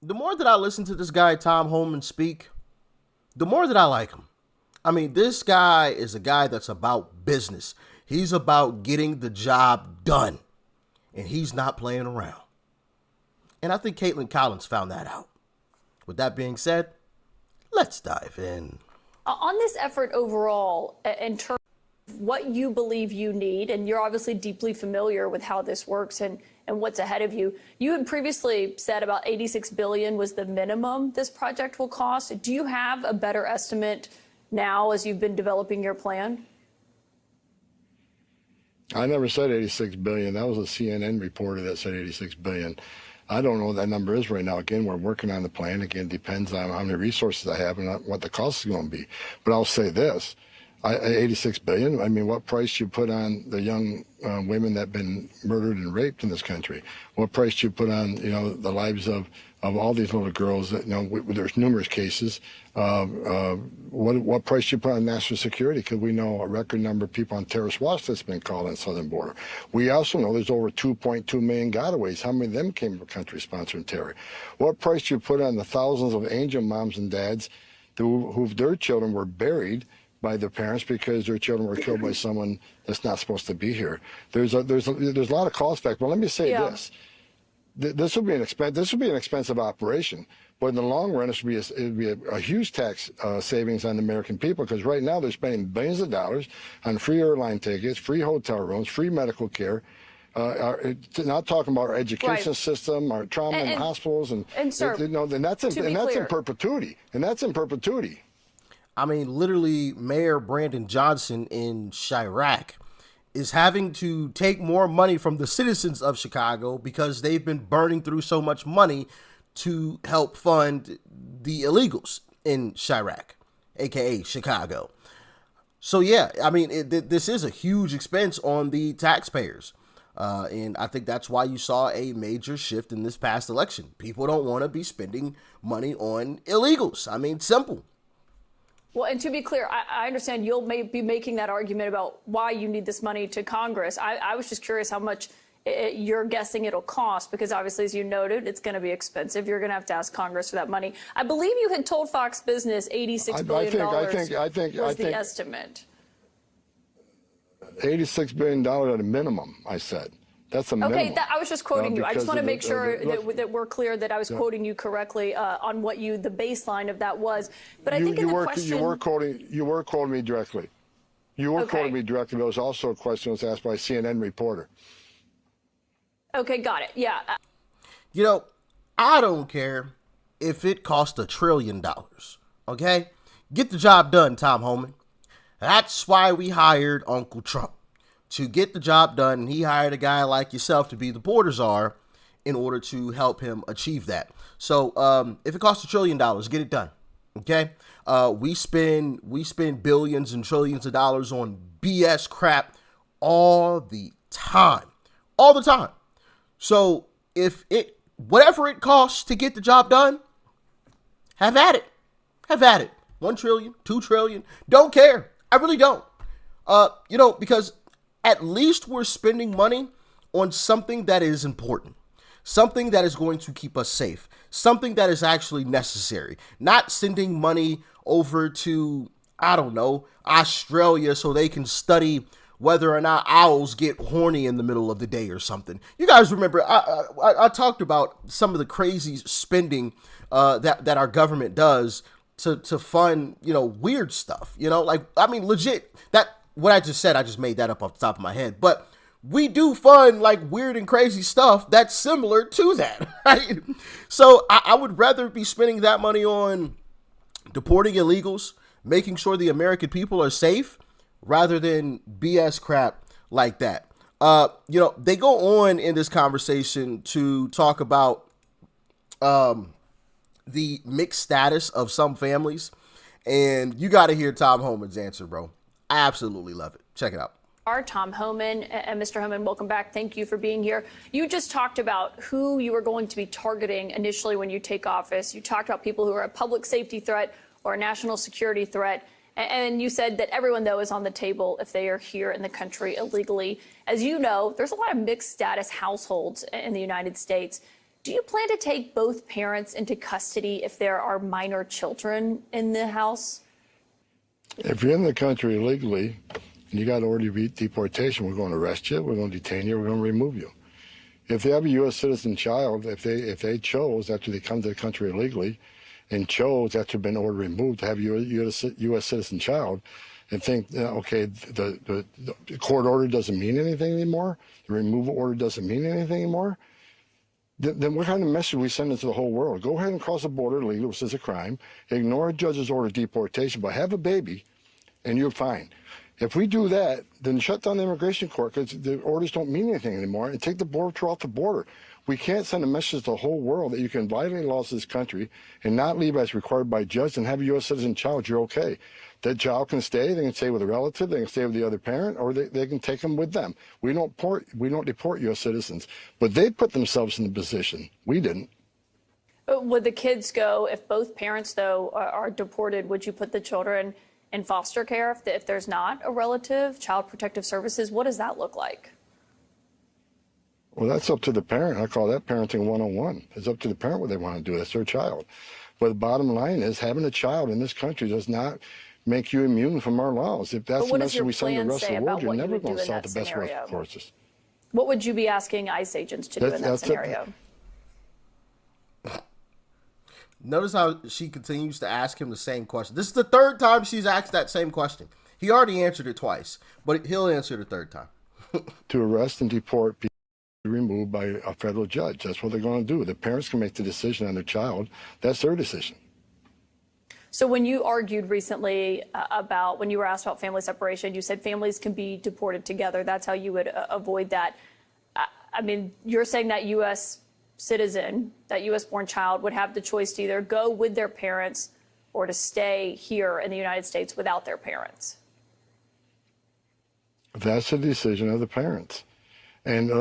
The more that I listen to this guy, Tom Homan, speak, the more that I like him. I mean, this guy is a guy that's about business. He's about getting the job done, and he's not playing around. And I think Caitlin Collins found that out. With that being said, let's dive in. On this effort overall, in terms of what you believe you need, and you're obviously deeply familiar with how this works and what's ahead of you. You had previously said about 86 billion was the minimum this project will cost. Do you have a better estimate now as you've been developing your plan? I never said 86 billion. That was a CNN reporter that said 86 billion. I don't know what that number is right now. Again, we're working on the plan. Again, it depends on how many resources I have and what the cost is going to be. But I'll say this, 86 billion, I mean, what price you put on the young women that have been murdered and raped in this country? What price you put on, the lives of all these little girls that, there's numerous cases. What price you put on national security? Because we know a record number of people on terrorist watch that's been called on the southern border. We also know there's over 2.2 million gotaways. How many of them came from countries sponsoring terror? What price you put on the thousands of angel moms and dads who their children were buried by their parents because their children were killed by someone that's not supposed to be here? There's a lot of cost factors. But let me say this. This would be an expensive operation, but in the long run, it would be a huge tax savings on the American people, because right now they're spending billions of dollars on free airline tickets, free hotel rooms, free medical care. Not talking about our education system, our trauma and hospitals, and sir, that's in perpetuity. And that's in perpetuity. I mean, literally, Mayor Brandon Johnson in Chirac is having to take more money from the citizens of Chicago because they've been burning through so much money to help fund the illegals in Chirac, aka Chicago. So yeah, I mean, this is a huge expense on the taxpayers. And I think that's why you saw a major shift in this past election. People don't want to be spending money on illegals. I mean, simple. Well, and to be clear, I understand you'll be making that argument about why you need this money to Congress. I was just curious how much you're guessing it'll cost, because obviously, as you noted, it's going to be expensive. You're going to have to ask Congress for that money. I believe you had told Fox Business $86 billion was the estimate. $86 billion at a minimum, I said. That's a minimum. Okay, I was just quoting you. I just want to make sure that we're clear that I was quoting you correctly on what the baseline of that was. But I think in the question... You were quoting me directly. You were quoting me directly. There was also a question that was asked by a CNN reporter. Okay, got it. Yeah. I don't care if it costs $1 trillion. Okay? Get the job done, Tom Homan. That's why we hired Uncle Trump, to get the job done. And he hired a guy like yourself to be the border czar in order to help him achieve that. So if it costs $1 trillion, get it done. Okay? We spend billions and trillions of dollars on BS crap all the time. All the time. So whatever it costs to get the job done, have at it. Have at it. 1 trillion, 2 trillion, don't care. I really don't. Because at least we're spending money on something that is important, something that is going to keep us safe, something that is actually necessary, not sending money over to, I don't know, Australia so they can study whether or not owls get horny in the middle of the day or something. You guys remember, I talked about some of the crazy spending that our government does to fund, weird stuff, legit, what I just said, I just made that up off the top of my head, but we do fund weird and crazy stuff that's similar to that, right? So I would rather be spending that money on deporting illegals, making sure the American people are safe, rather than BS crap like that. They go on in this conversation to talk about, the mixed status of some families. And you got to hear Tom Homan's answer, bro. I absolutely love it. Check it out. Tom Homan. And Mr. Homan, welcome back. Thank you for being here. You just talked about who you were going to be targeting initially when you take office. You talked about people who are a public safety threat or a national security threat. And you said that everyone, though, is on the table if they are here in the country illegally. As you know, there's a lot of mixed status households in the United States. Do you plan to take both parents into custody if there are minor children in the house? If you're in the country illegally and you got order of deportation, we're going to arrest you, we're going to detain you, we're going to remove you. If they have a U.S. citizen child, if they chose after they come to the country illegally and chose after been ordered removed to have a U.S. citizen child, and think, okay, the court order doesn't mean anything anymore, the removal order doesn't mean anything anymore, then what kind of message we send into the whole world? Go ahead and cross the border illegally, which is a crime, ignore a judge's order of deportation, but have a baby, and you're fine. If we do that, then shut down the immigration court because the orders don't mean anything anymore, and take the border patrol off the border. We can't send a message to the whole world that you can violate laws of this country and not leave as required by a judge and have a U.S. citizen child, you're okay. That child can stay, they can stay with a relative, they can stay with the other parent, or they can take them with them. We don't deport U.S. citizens, but they put themselves in the position. We didn't. Would the kids go, if both parents, though, are deported, would you put the children in foster care if there's not a relative, child protective services? What does that look like? Well, that's up to the parent. I call that parenting 101. It's up to the parent what they want to do. That's their child. But the bottom line is having a child in this country does not make you immune from our laws. If that's the message we send the rest of the world, you're never going to solve the best work courses. What would you be asking ICE agents to do in that scenario? Notice how she continues to ask him the same question. This is the third time she's asked that same question. He already answered it twice, but he'll answer the third time. To arrest and deport people removed by a federal judge. That's what they're going to do. The parents can make the decision on their child. That's their decision. So when you argued recently about, when you were asked about family separation, you said families can be deported together. That's how you would avoid that. I mean, you're saying that U.S. citizen, that U.S. born child would have the choice to either go with their parents or to stay here in the United States without their parents. That's the decision of the parents. And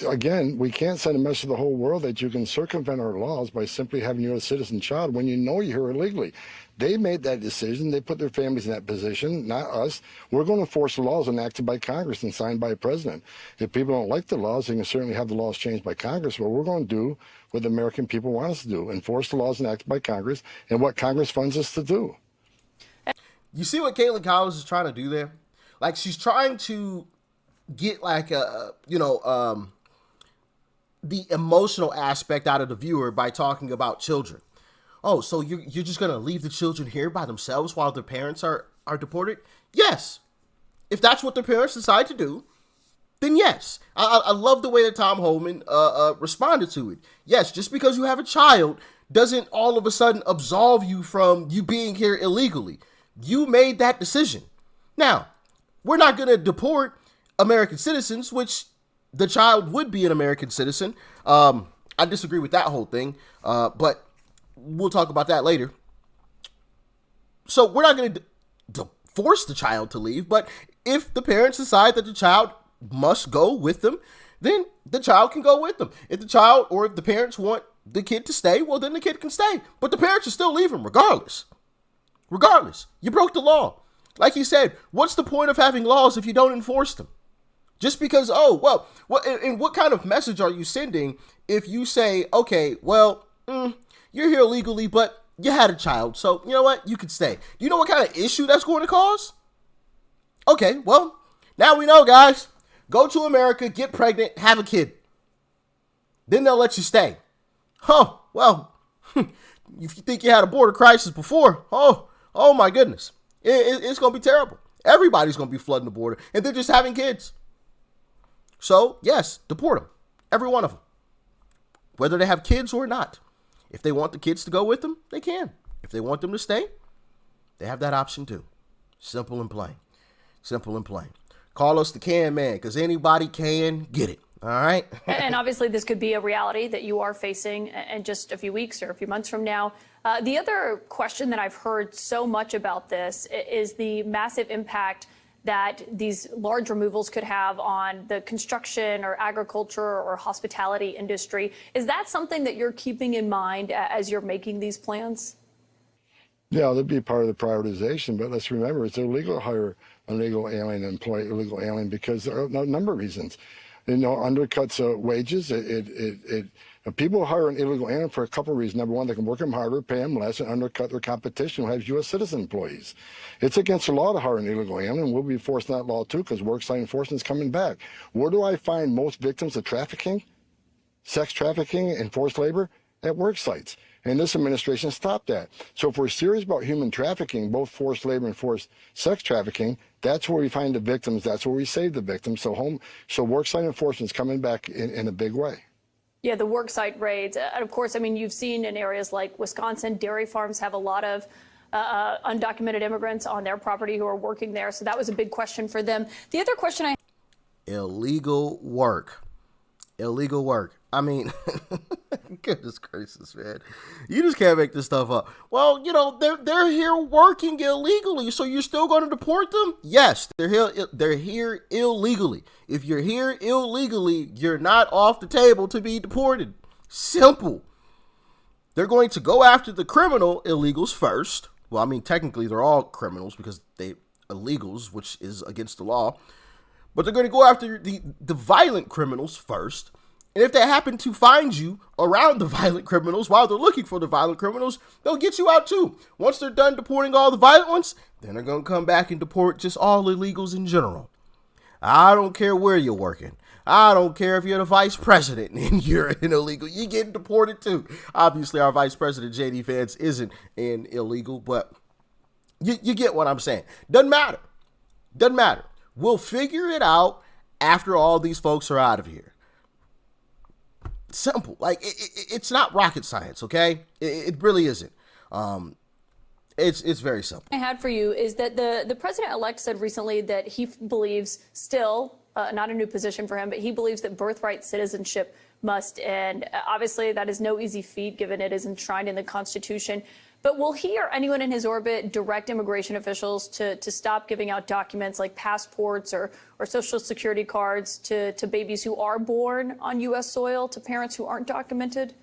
again, we can't send a message to the whole world that you can circumvent our laws by simply having a U.S. citizen child when you know you're here illegally. They made that decision. They put their families in that position, not us. We're going to enforce the laws enacted by Congress and signed by a president. If people don't like the laws, they can certainly have the laws changed by Congress. But we're going to do what the American people want us to do, enforce the laws enacted by Congress and what Congress funds us to do. You see what Caitlin Collins is trying to do there? Like, she's trying to get like the emotional aspect out of the viewer by talking about children. Oh, so you're just gonna leave the children here by themselves while their parents are deported? Yes. If that's what their parents decide to do, then yes. I love the way that Tom Homan responded to it. Yes, just because you have a child doesn't all of a sudden absolve you from you being here illegally. You made that decision. Now, we're not gonna deport American citizens, which the child would be an American citizen. I disagree with that whole thing, but we'll talk about that later. So we're not going to force the child to leave, but if the parents decide that the child must go with them, then the child can go with them. If the child or if the parents want the kid to stay, well, then the kid can stay. But the parents should still leave him regardless. Regardless. You broke the law. Like he said, what's the point of having laws if you don't enforce them? Just because, and what kind of message are you sending if you say, okay, well, you're here illegally, but you had a child, so you know what? You can stay. Do you know what kind of issue that's going to cause? Okay, well, now we know, guys. Go to America, get pregnant, have a kid. Then they'll let you stay. Oh, well, if you think you had a border crisis before, oh my goodness. It's going to be terrible. Everybody's going to be flooding the border, and they're just having kids. So, yes, deport them. Every one of them. Whether they have kids or not. If they want the kids to go with them, they can. If they want them to stay, they have that option too. Simple and plain. Simple and plain. Call us the Can Man, because anybody can get it. All right? And obviously this could be a reality that you are facing in just a few weeks or a few months from now. The other question that I've heard so much about this is the massive impact that these large removals could have on the construction or agriculture or hospitality industry. Is that something that you're keeping in mind as you're making these plans? Yeah, that'd be part of the prioritization, but let's remember it's illegal to hire an illegal alien and employ illegal alien because there are a number of reasons. Undercuts wages. It People hire an illegal alien for a couple of reasons. Number one, they can work them harder, pay them less, and undercut their competition who has U.S. citizen employees. It's against the law to hire an illegal alien, and we'll be enforcing that law too because worksite enforcement is coming back. Where do I find most victims of trafficking, sex trafficking, and forced labor? At work sites. And this administration stopped that. So if we're serious about human trafficking, both forced labor and forced sex trafficking, that's where we find the victims. That's where we save the victims. So worksite enforcement is coming back in a big way. Yeah, the worksite raids. And of course, I mean, you've seen in areas like Wisconsin, dairy farms have a lot of undocumented immigrants on their property who are working there. So that was a big question for them. The other question Illegal work. Illegal work. I mean, goodness gracious, man. You just can't make this stuff up. Well, you know, they're here working illegally, so you're still going to deport them? Yes, they're here illegally. If you're here illegally, you're not off the table to be deported. Simple. They're going to go after the criminal illegals first. Well, I mean, technically they're all criminals because they illegals, which is against the law. But they're going to go after the violent criminals first. And if they happen to find you around the violent criminals while they're looking for the violent criminals, they'll get you out too. Once they're done deporting all the violent ones, then they're going to come back and deport just all illegals in general. I don't care where you're working. I don't care if you're the vice president and you're an illegal. You're getting deported too. Obviously, our vice president, J.D. Vance, isn't an illegal, but you get what I'm saying. Doesn't matter. Doesn't matter. We'll figure it out after all these folks are out of here. Simple. Like, it's not rocket science, okay? It really isn't. It's very simple. I had for you is that the president-elect said recently that he believes still, not a new position for him, but he believes that birthright citizenship must end. Obviously, that is no easy feat given it is enshrined in the Constitution. But will he or anyone in his orbit direct immigration officials to stop giving out documents like passports or social security cards to babies who are born on U.S. soil, to parents who aren't documented?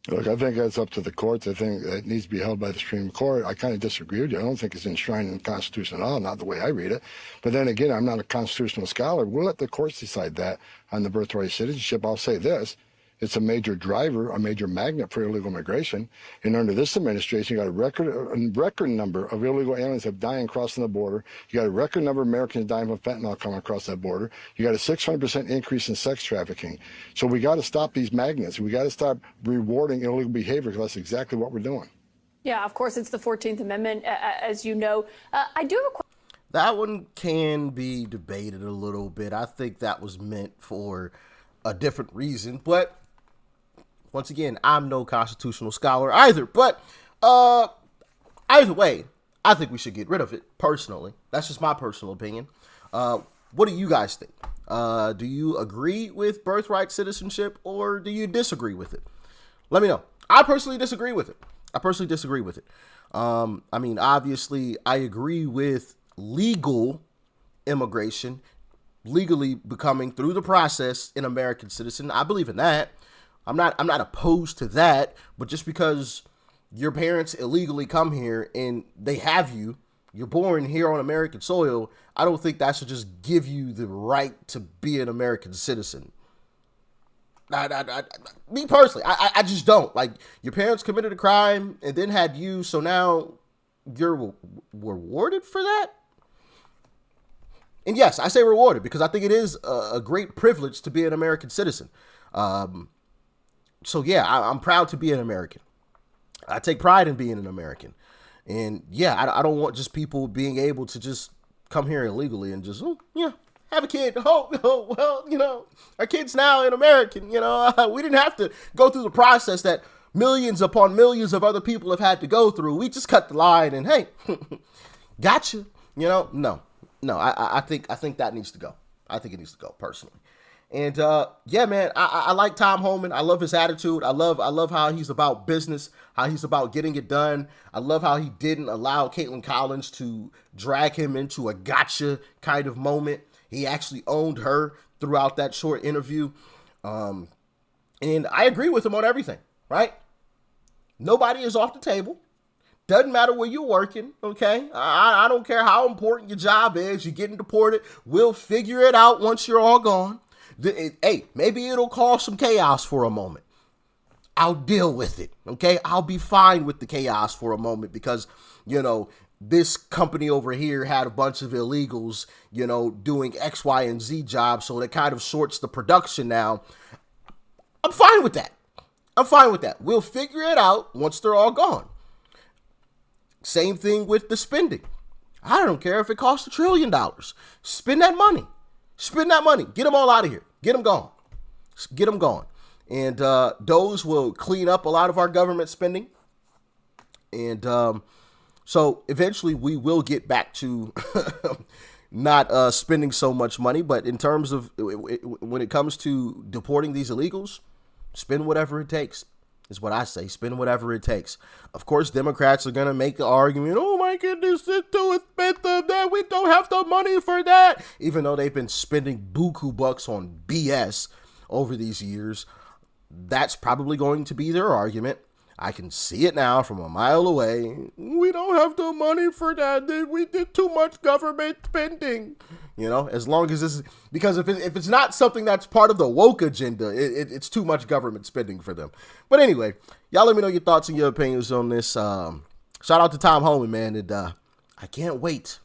Look, I think that's up to the courts. I think it needs to be held by the Supreme Court. I kind of disagree with you. I don't think it's enshrined in the Constitution at all, not the way I read it. But then again, I'm not a constitutional scholar. We'll let the courts decide that on the birthright citizenship. I'll say this. It's a major driver, a major magnet for illegal immigration. And under this administration, you got a record number of illegal aliens have dying crossing the border. You got a record number of Americans dying from fentanyl coming across that border. You got a 600% increase in sex trafficking. So we got to stop these magnets. We got to stop rewarding illegal behavior because that's exactly what we're doing. Yeah, of course, it's the 14th Amendment, as you know. I do have a question. That one can be debated a little bit. I think that was meant for a different reason, but once again, I'm no constitutional scholar either, but either way, I think we should get rid of it, personally. That's just my personal opinion. What do you guys think? Do you agree with birthright citizenship, or do you disagree with it? Let me know. I personally disagree with it. I mean, obviously, I agree with legal immigration, legally becoming, through the process, an American citizen. I believe in that. I'm not opposed to that, but just because your parents illegally come here and they have you, you're born here on American soil, I don't think that should just give you the right to be an American citizen. Me personally, I just don't. Like, your parents committed a crime and then had you, so now you're rewarded for that? And yes, I say rewarded because I think it is a great privilege to be an American citizen. So yeah, I'm proud to be an American. I take pride in being an American. And yeah, I don't want just people being able to just come here illegally and just, have a kid. Oh, well, our kid's now an American. We didn't have to go through the process that millions upon millions of other people have had to go through. We just cut the line and, hey, gotcha. No, I think that needs to go. I think it needs to go, personally. And yeah, man, I like Tom Homan. I love his attitude. I love how he's about business, how he's about getting it done. I love how he didn't allow Caitlin Collins to drag him into a gotcha kind of moment. He actually owned her throughout that short interview. And I agree with him on everything, right? Nobody is off the table. Doesn't matter where you're working, okay? I don't care how important your job is. You're getting deported. We'll figure it out once you're all gone. Hey, maybe it'll cause some chaos for a moment. I'll deal with it, okay? I'll be fine with the chaos for a moment because, this company over here had a bunch of illegals, doing X, Y, and Z jobs, so that kind of sorts the production now. I'm fine with that. We'll figure it out once they're all gone. Same thing with the spending. I don't care if it costs $1 trillion. Spend that money. Get them all out of here. Get them gone. And those will clean up a lot of our government spending. And so eventually we will get back to not spending so much money. But in terms of when it comes to deporting these illegals, spend whatever it takes is what I say. Spend whatever it takes. Of course, Democrats are going to make the argument, oh my goodness, it's too expensive, that we don't have the money for that. Even though they've been spending buku bucks on BS over these years, that's probably going to be their argument. I can see it now from a mile away. We don't have the money for that. We did too much government spending. As long as this is, because if it's not something that's part of the woke agenda, it's too much government spending for them. But anyway, y'all let me know your thoughts and your opinions on this. Shout out to Tom Homan, man. And I can't wait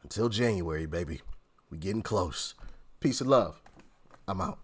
until January, baby. We're getting close. Peace and love. I'm out.